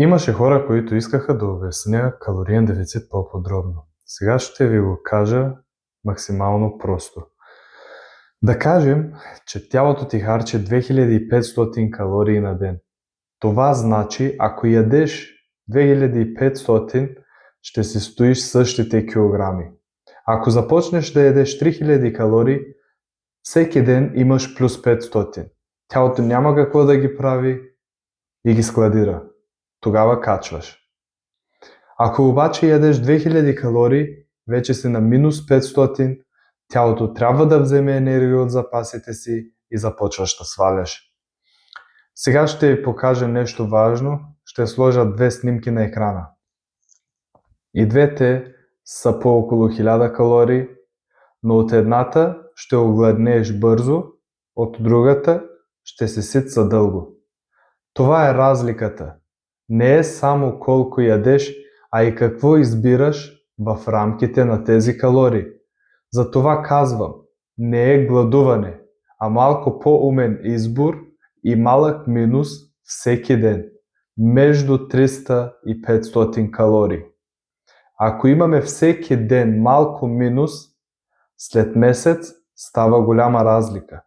Имаше хора, които искаха да обясня калориен дефицит по-подробно. Сега ще ви го кажа максимално просто. Да кажем, че тялото ти харчи 2500 калории на ден. Това значи, ако ядеш 2500, ще си стоиш същите килограми. Ако започнеш да ядеш 3000 калории, всеки ден имаш плюс 500. Тялото няма какво да ги прави и ги складира. Тогава качваш. Ако обаче ядеш 2000 калории, вече си на минус 500, тялото трябва да вземе енергия от запасите си и започваш да сваляш. Сега ще ви покажа нещо важно. Ще сложа две снимки на екрана. И двете са по около 1000 калории, но от едната ще огладнееш бързо, от другата ще се сит задълго. Това е разликата. Не е само колко ядеш, а и какво избираш в рамките на тези калории. Затова казвам, не е гладуване, а малко по-умен избор и малък минус всеки ден, между 300 и 500 калории. Ако имаме всеки ден малко минус, след месец става голяма разлика.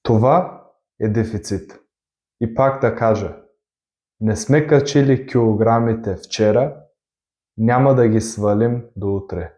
Това е дефицит. И пак да кажа, не сме качили килограмите вчера, няма да ги свалим до утре.